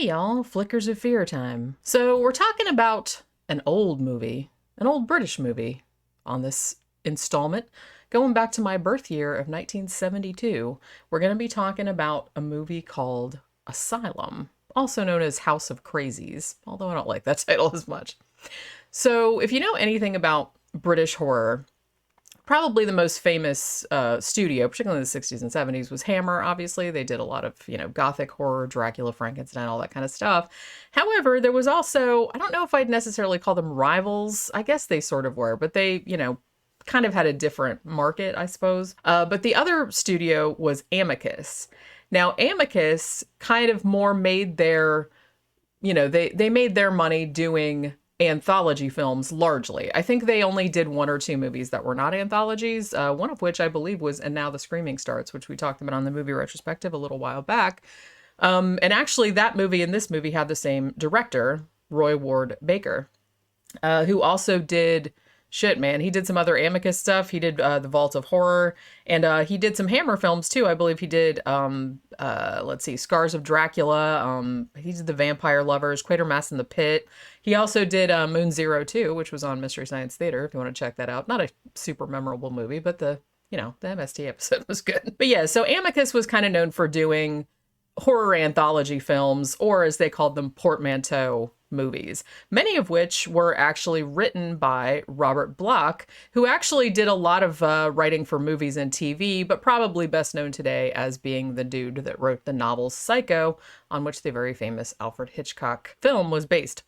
Hey y'all, Flickers of Fear time. So we're talking about an old movie, an old British movie on this installment. Going back to my birth year of 1972, we're going to be talking about a movie called Asylum, also known as House of Crazies, although I don't like that title as much. So if you know anything about British horror, probably the most famous studio, particularly in the 60s and 70s, was Hammer, obviously. They did a lot of, gothic horror, Dracula, Frankenstein, all that kind of stuff. However, there was also, I don't know if I'd necessarily call them rivals. I guess they sort of were, but they, kind of had a different market, I suppose. But the other studio was Amicus. Now, Amicus kind of more made their, they made their money doing anthology films largely. I think they only did one or two movies that were not anthologies, one of which I believe was And Now the Screaming Starts, which we talked about on the movie retrospective a little while back. And actually that movie and this movie had the same director, Roy Ward Baker, who also did he did some other Amicus stuff. He did The Vault of Horror, and he did some Hammer films too. I believe he did, Scars of Dracula. He did The Vampire Lovers, Quatermass in the Pit. He also did Moon Zero 2, which was on Mystery Science Theater, if you want to check that out. Not a super memorable movie, but the MST episode was good. But yeah, so Amicus was kind of known for doing horror anthology films, or as they called them, portmanteau movies, many of which were actually written by Robert Bloch, who actually did a lot of writing for movies and TV, but probably best known today as being the dude that wrote the novel Psycho, on which the very famous Alfred Hitchcock film was based.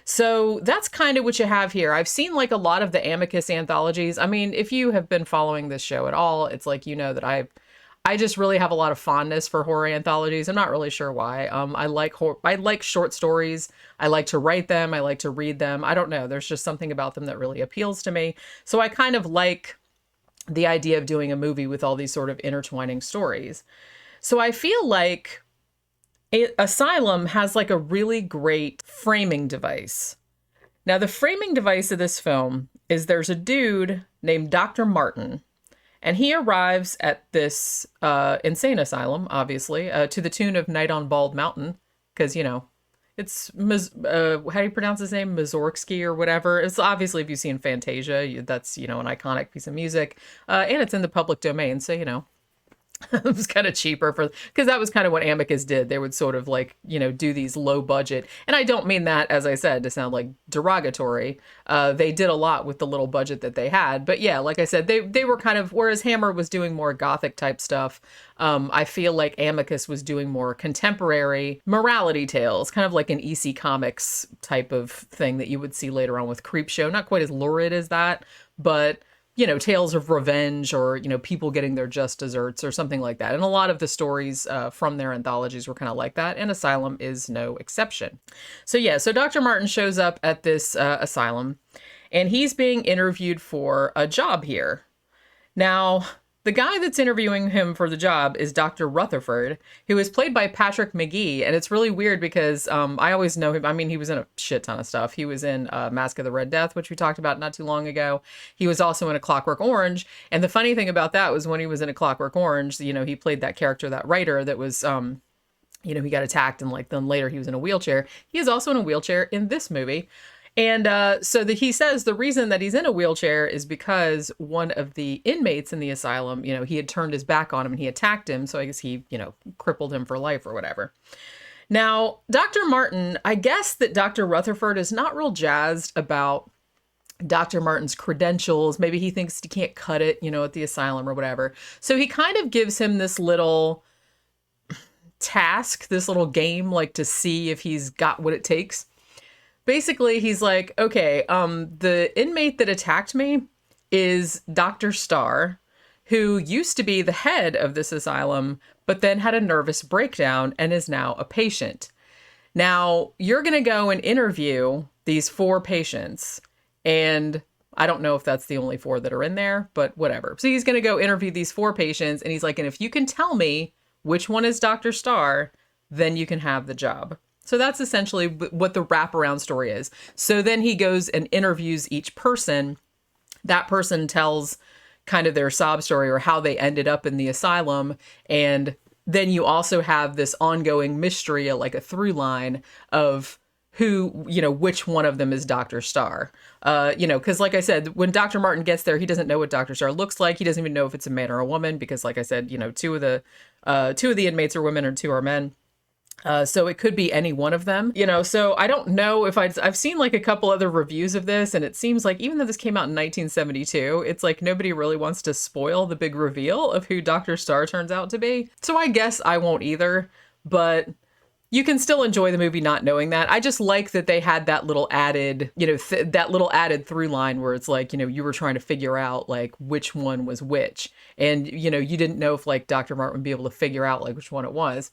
So that's kind of what you have here. I've seen like a lot of the Amicus anthologies. I mean, if you have been following this show at all, it's like, I just really have a lot of fondness for horror anthologies. I'm not really sure why. I like short stories. I like to write them. I like to read them. I don't know. There's just something about them that really appeals to me. So I kind of like the idea of doing a movie with all these sort of intertwining stories. So I feel like Asylum has like a really great framing device. Now, the framing device of this film is there's a dude named Dr. Martin. And he arrives at this insane asylum, obviously, to the tune of Night on Bald Mountain, because, it's, how do you pronounce his name? Mussorgsky or whatever. It's obviously, if you've seen Fantasia, that's, an iconic piece of music. And it's in the public domain, so, it was kind of cheaper because that was kind of what Amicus did. They would sort of like, do these low budget. And I don't mean that, as I said, to sound like derogatory. They did a lot with the little budget that they had. But yeah, like I said, they were kind of, whereas Hammer was doing more gothic type stuff, I feel like Amicus was doing more contemporary morality tales, kind of like an EC Comics type of thing that you would see later on with Creepshow. Not quite as lurid as that, but tales of revenge or, people getting their just desserts or something like that. And a lot of the stories from their anthologies were kind of like that. And Asylum is no exception. So Dr. Martin shows up at this asylum and he's being interviewed for a job here. Now, the guy that's interviewing him for the job is Dr. Rutherford, who is played by Patrick McGee. And it's really weird because I always know him. I mean, he was in a shit ton of stuff. He was in Mask of the Red Death, which we talked about not too long ago. He was also in A Clockwork Orange. And the funny thing about that was when he was in A Clockwork Orange, he played that character, that writer that was, he got attacked and then later he was in a wheelchair. He is also in a wheelchair in this movie. And he says the reason that he's in a wheelchair is because one of the inmates in the asylum, he had turned his back on him and he attacked him. So I guess he, crippled him for life or whatever. Now, Dr. Martin, I guess that Dr. Rutherford is not real jazzed about Dr. Martin's credentials. Maybe he thinks he can't cut it, at the asylum or whatever. So he kind of gives him this little task, this little game, like to see if he's got what it takes. Basically, he's like, okay, the inmate that attacked me is Dr. Starr, who used to be the head of this asylum, but then had a nervous breakdown and is now a patient. Now, you're going to go and interview these 4 patients, and I don't know if that's the only 4 that are in there, but whatever. So he's going to go interview these 4 patients, and he's like, and if you can tell me which one is Dr. Starr, then you can have the job. So that's essentially what the wraparound story is. So then he goes and interviews each person. That person tells kind of their sob story or how they ended up in the asylum. And then you also have this ongoing mystery, like a through line of who, which one of them is Dr. Starr. Because like I said, when Dr. Martin gets there, he doesn't know what Dr. Starr looks like. He doesn't even know if it's a man or a woman, because like I said, two of the inmates are women and 2 are men. So it could be any one of them, so I don't know if I've seen like a couple other reviews of this, and it seems like even though this came out in 1972, it's like nobody really wants to spoil the big reveal of who Dr. Starr turns out to be. So I guess I won't either, but you can still enjoy the movie not knowing that. I just like that they had that little added, that little added through line where it's like, you were trying to figure out like which one was which. And, you didn't know if like Dr. Martin would be able to figure out like which one it was.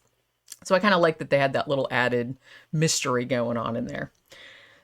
So I kind of like that they had that little added mystery going on in there.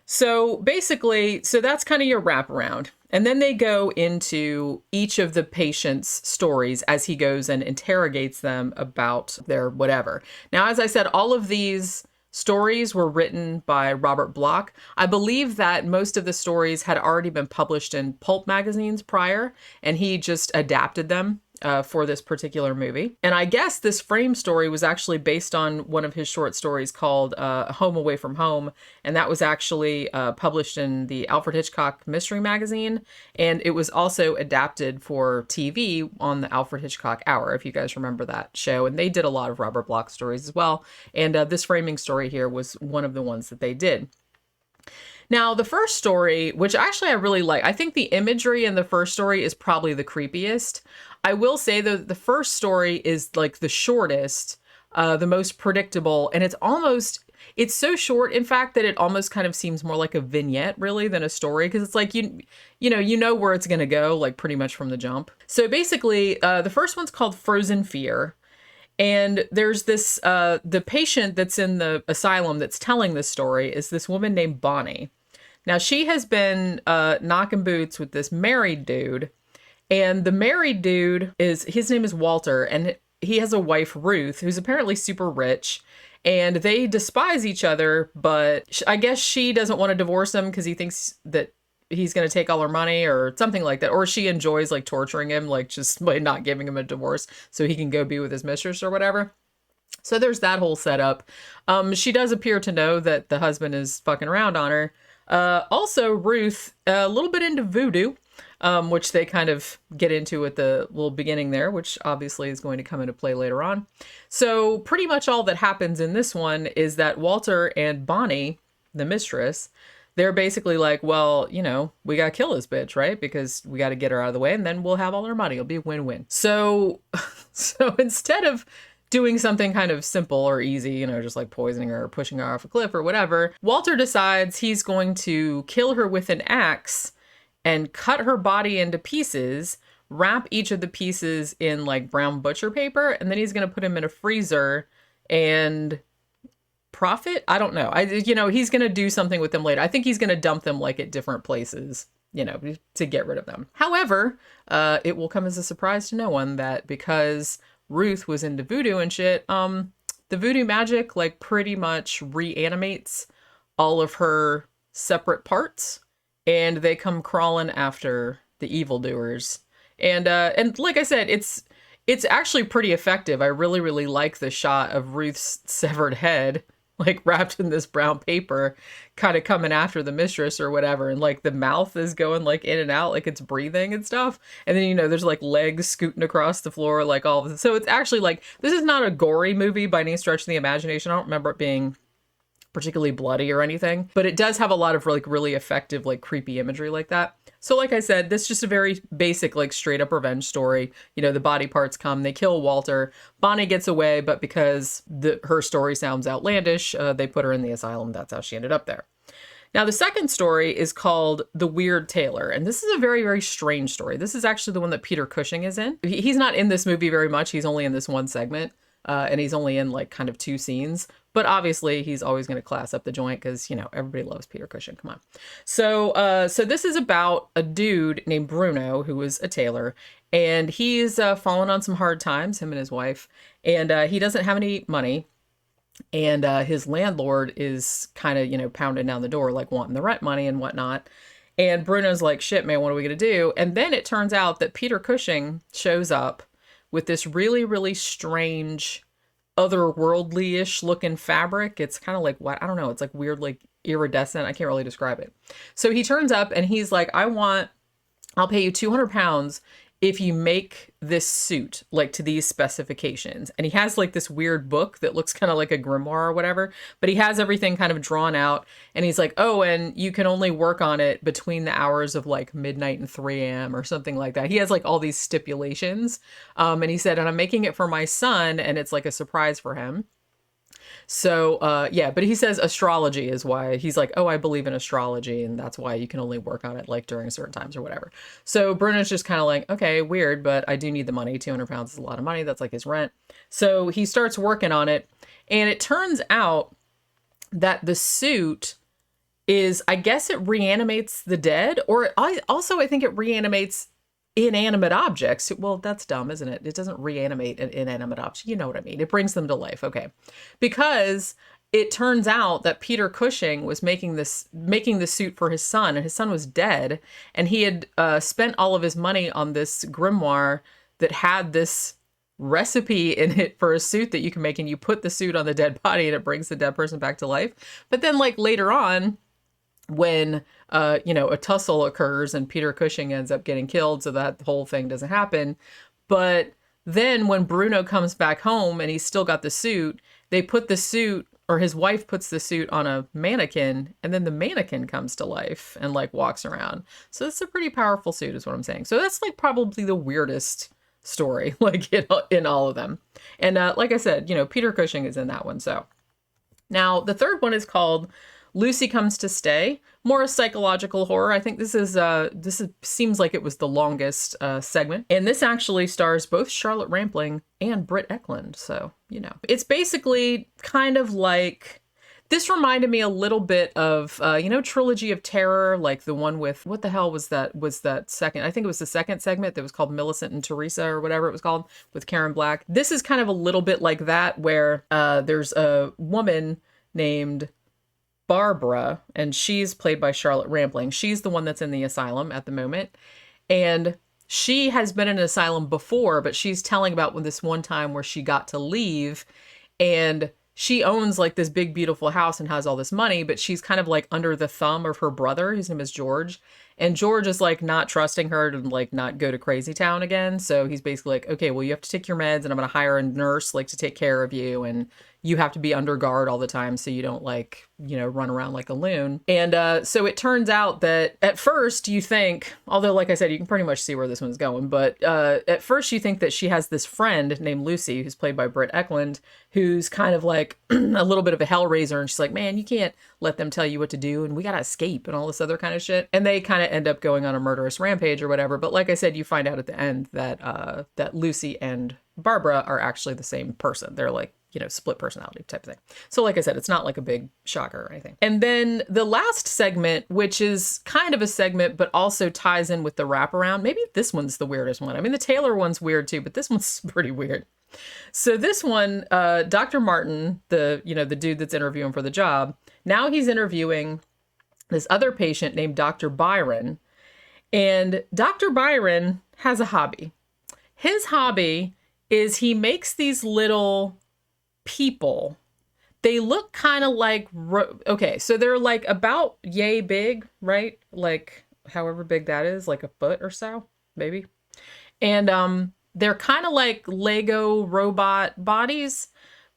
So basically, that's kind of your wraparound. And then they go into each of the patient's stories as he goes and interrogates them about their whatever. Now, as I said, all of these stories were written by Robert Bloch. I believe that most of the stories had already been published in pulp magazines prior, and he just adapted them for this particular movie. And I guess this frame story was actually based on one of his short stories called Home Away from Home. And that was actually published in the Alfred Hitchcock Mystery Magazine. And it was also adapted for TV on the Alfred Hitchcock Hour, if you guys remember that show. And they did a lot of Robert Bloch stories as well. And this framing story here was one of the ones that they did. Now, the first story, which actually I really like, I think the imagery in the first story is probably the creepiest. I will say that the first story is like the shortest, the most predictable, and it's so short, in fact, that it almost kind of seems more like a vignette, really, than a story, because it's like, you know where it's going to go, like pretty much from the jump. So basically, the first one's called Frozen Fear. And there's this, the patient that's in the asylum that's telling this story is this woman named Bonnie. Now, she has been knocking boots with this married dude. And the married dude his name is Walter, and he has a wife, Ruth, who's apparently super rich. And they despise each other, but I guess she doesn't want to divorce him because he thinks that he's going to take all her money or something like that. Or she enjoys like torturing him, like just by not giving him a divorce so he can go be with his mistress or whatever. So there's that whole setup. She does appear to know that the husband is fucking around on her. Also, Ruth, a little bit into voodoo, which they kind of get into at the little beginning there, which obviously is going to come into play later on. So pretty much all that happens in this one is that Walter and Bonnie, the mistress, they're basically like, well, we got to kill this bitch, right? Because we got to get her out of the way and then we'll have all our money. It'll be a win-win. So instead of doing something kind of simple or easy, just like poisoning her or pushing her off a cliff or whatever, Walter decides he's going to kill her with an axe and cut her body into pieces, wrap each of the pieces in like brown butcher paper, and then he's going to put him in a freezer and profit? I don't know. He's going to do something with them later. I think he's going to dump them like at different places, to get rid of them. However, it will come as a surprise to no one that because Ruth was into voodoo and shit, the voodoo magic like pretty much reanimates all of her separate parts, and they come crawling after the evildoers. And like I said, it's actually pretty effective. I really, really like the shot of Ruth's severed head, like wrapped in this brown paper, kind of coming after the mistress or whatever. And like the mouth is going like in and out, like it's breathing and stuff. And then, there's like legs scooting across the floor, like all of this. So it's actually like, this is not a gory movie by any stretch of the imagination. I don't remember it being particularly bloody or anything, but it does have a lot of like really effective, like creepy imagery like that. So like I said, this is just a very basic, like straight up revenge story. The body parts come, they kill Walter. Bonnie gets away, but because her story sounds outlandish, they put her in the asylum. That's how she ended up there. Now, the second story is called The Weird Tailor, and this is a very, very strange story. This is actually the one that Peter Cushing is in. He's not in this movie very much. He's only in this one segment, and he's only in like kind of 2 scenes. But obviously, he's always going to class up the joint because, everybody loves Peter Cushing. Come on. So this is about a dude named Bruno, who is a tailor, and he's fallen on some hard times, him and his wife, and he doesn't have any money. And his landlord is kind of, pounding down the door, like wanting the rent money and whatnot. And Bruno's like, shit, man, what are we going to do? And then it turns out that Peter Cushing shows up with this really, really strange otherworldly-ish looking fabric. It's kind of like, what? I don't know. It's like weird, like iridescent. I can't really describe it. So he turns up and he's like, I'll pay you 200 pounds if you make this suit, like to these specifications. And he has like this weird book that looks kind of like a grimoire or whatever, but he has everything kind of drawn out. And he's like, oh, and you can only work on it between the hours of like midnight and 3 a.m. or something like that. He has like all these stipulations. And he said, and I'm making it for my son, and it's like a surprise for him. So, yeah, but he says astrology is why he's like, oh, I believe in astrology, and that's why you can only work on it like during certain times or whatever. So Bruno's just kind of like, okay, weird, but I do need the money. 200 pounds is a lot of money. That's like his rent. So he starts working on it, and it turns out that the suit is, I guess it reanimates the dead, or I think it reanimates inanimate objects. Well, that's dumb, isn't it? It doesn't reanimate an inanimate object. You know what I mean? It brings them to life. Okay. Because it turns out that Peter Cushing was making the suit for his son, and his son was dead, and he had spent all of his money on this grimoire that had this recipe in it for a suit that you can make, and you put the suit on the dead body and it brings the dead person back to life. But then like later on, when a tussle occurs and Peter Cushing ends up getting killed, so that whole thing doesn't happen. But then when Bruno comes back home and he's still got the suit, they put the suit, or his wife puts the suit on a mannequin, and then the mannequin comes to life and like walks around. So it's a pretty powerful suit is what I'm saying. So that's like probably the weirdest story like in all of them. And like I said, Peter Cushing is in that one. So now the third one is called Lucy Comes to Stay, more a psychological horror. I think this seems like it was the longest segment. And this actually stars both Charlotte Rampling and Britt Eckland. So, it's basically kind of like, this reminded me a little bit of, Trilogy of Terror, like the one with, what the hell was that second? I think it was the second segment that was called Millicent and Teresa or whatever it was called with Karen Black. This is kind of a little bit like that, where there's a woman named Barbara, and she's played by Charlotte Rampling. She's the one that's in the asylum at the moment. And she has been in an asylum before, but she's telling about this one time where she got to leave, and she owns like this big, beautiful house and has all this money, but she's kind of like under the thumb of her brother. His name is George. And George is like not trusting her to like not go to Crazy Town again. So he's basically like, okay, well, you have to take your meds, and I'm going to hire a nurse like to take care of you. And you have to be under guard all the time so you don't like, run around like a loon. And so it turns out that at first you think, although like I said, you can pretty much see where this one's going, but at first you think that she has this friend named Lucy, who's played by Britt Eckland, who's kind of like a little bit of a hellraiser. And she's like, man, you can't let them tell you what to do, and we got to escape and all this other kind of shit. And they kind of end up going on a murderous rampage or whatever. But like I said, you find out at the end that that Lucy and Barbara are actually the same person. They're like, split personality type of thing. So like I said, it's not like a big shocker or anything. And then the last segment, which is kind of a segment, but also ties in with the wraparound. Maybe this one's the weirdest one. I mean, the Taylor one's weird too, but this one's pretty weird. So this one, Dr. Martin, the dude that's interviewing for the job, now he's interviewing this other patient named Dr. Byron. And Dr. Byron has a hobby. His hobby is he makes these little people. They look kind of like, okay, so they're like about yay big, right? Like however big that is, like a foot or so, maybe. And they're kind of like Lego robot bodies,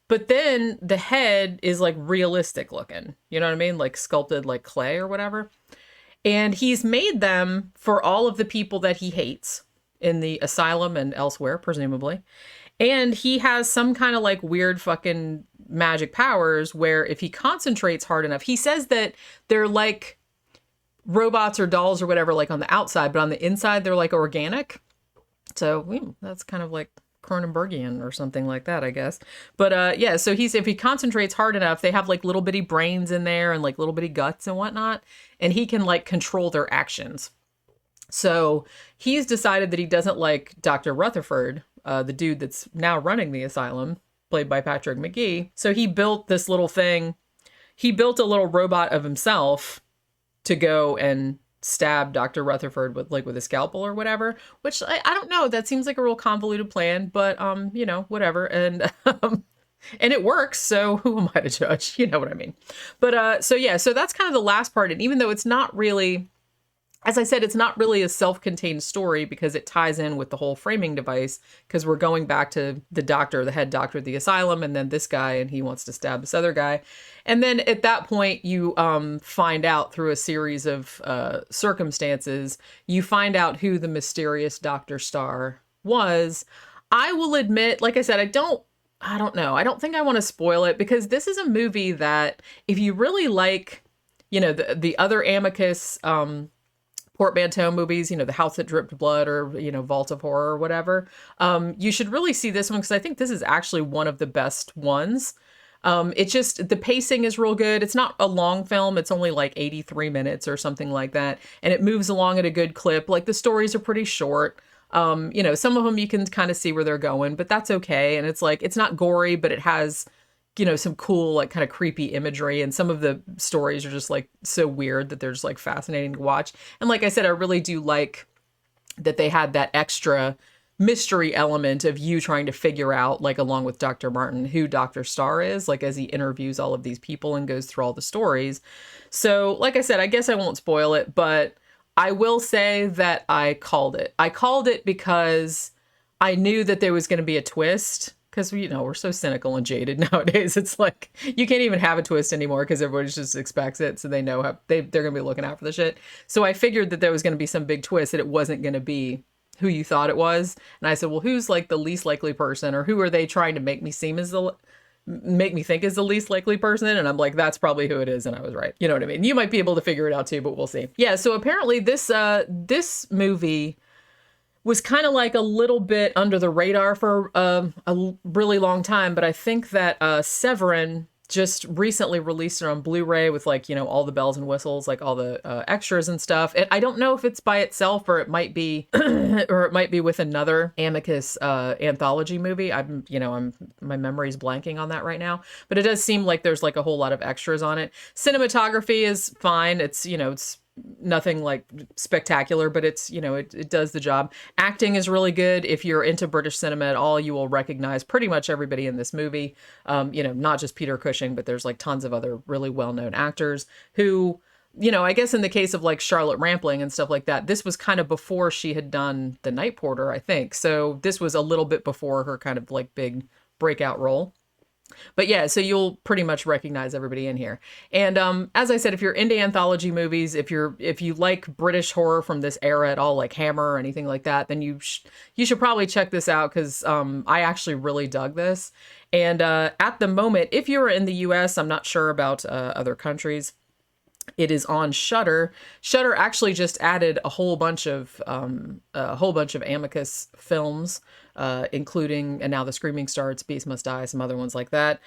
but then the head is like realistic looking. You know what I mean? Like sculpted like clay or whatever. And he's made them for all of the people that he hates in the asylum and elsewhere, presumably. And he has some kind of like weird fucking magic powers where if he concentrates hard enough, he says that they're like robots or dolls or whatever, like on the outside, but on the inside, they're like organic. So that's kind of like Cronenbergian or something like that, I guess. But yeah, so if he concentrates hard enough, they have like little bitty brains in there and like little bitty guts and whatnot. And he can like control their actions. So he's decided that he doesn't like Dr. Rutherford, the dude that's now running the asylum, played by Patrick McGee. So he built this little thing. He built a little robot of himself to go and stab Dr. Rutherford with a scalpel or whatever, which I don't know. That seems like a real convoluted plan, but whatever. And And it works, so who am I to judge? You know what I mean? But so yeah, so that's kind of the last part. And even though it's not really, as I said, it's not really a self-contained story because it ties in with the whole framing device, because we're going back to the doctor, the head doctor of the asylum, and then this guy, and he wants to stab this other guy. And then at that point, you find out through a series of circumstances, you find out who the mysterious Dr. Starr was. I will admit, like I said, I don't know. I don't think I want to spoil it, because this is a movie that if you really like, you know, the other Amicus portmanteau movies, you know, The House That Dripped Blood, or, you know, Vault of Horror or whatever, you should really see this one, because I think this is actually one of the best ones. It's just, the pacing is real good. It's not a long film. It's only like 83 minutes or something like that. And it moves along at a good clip. Like, the stories are pretty short. You know, some of them you can kind of see where they're going, but that's okay. And it's like, it's not gory, but it has, you know, some cool, like, kind of creepy imagery. And some of the stories are just like so weird that they're just like fascinating to watch. And like I said, I really do like that they had that extra mystery element of you trying to figure out, like, along with Dr. Martin, who Dr. Starr is, like, as he interviews all of these people and goes through all the stories. So like I said, I guess I won't spoil it, but I will say that I called it. I called it because I knew that there was going to be a twist. Because, you know, we're so cynical and jaded nowadays. It's like, you can't even have a twist anymore because everybody just expects it. So they know how they're going to be looking out for the shit. So I figured that there was going to be some big twist, that it wasn't going to be who you thought it was. And I said, well, who's like the least likely person, or who are they trying to make me think is the least likely person? And I'm like, that's probably who it is. And I was right. You know what I mean? You might be able to figure it out too, but we'll see. Yeah. So apparently this movie was kind of like a little bit under the radar for a really long time. But I think that Severin just recently released it on Blu-ray with, like, you know, all the bells and whistles, like all the extras and stuff. And I don't know if it's by itself, or it might be or it might be with another Amicus anthology movie. My memory's blanking on that right now, but it does seem like there's like a whole lot of extras on it. Cinematography is fine. It's, you know, it's nothing like spectacular, but it's, you know, it does the job. Acting is really good. If you're into British cinema at all, you will recognize pretty much everybody in this movie. You know, not just Peter Cushing, but there's like tons of other really well-known actors who, you know, I guess in the case of like Charlotte Rampling and stuff like that, this was kind of before she had done The Night Porter, I think. So this was a little bit before her kind of like big breakout role. But yeah, so you'll pretty much recognize everybody in here. And as I said, if you're into anthology movies, if you like British horror from this era at all, like Hammer or anything like that, then you should probably check this out, because I actually really dug this. And at the moment, if you're in the US, I'm not sure about other countries, it is on Shudder. Shudder actually just added a whole bunch of Amicus films, including And Now the Screaming Starts, Beast Must Die, some other ones like that.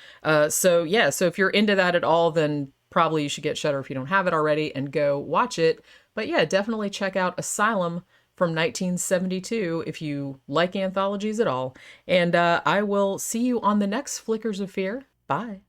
So yeah, so if you're into that at all, then probably you should get Shudder if you don't have it already and go watch it. But yeah, definitely check out Asylum from 1972 if you like anthologies at all. And I will see you on the next Flickers of Fear. Bye.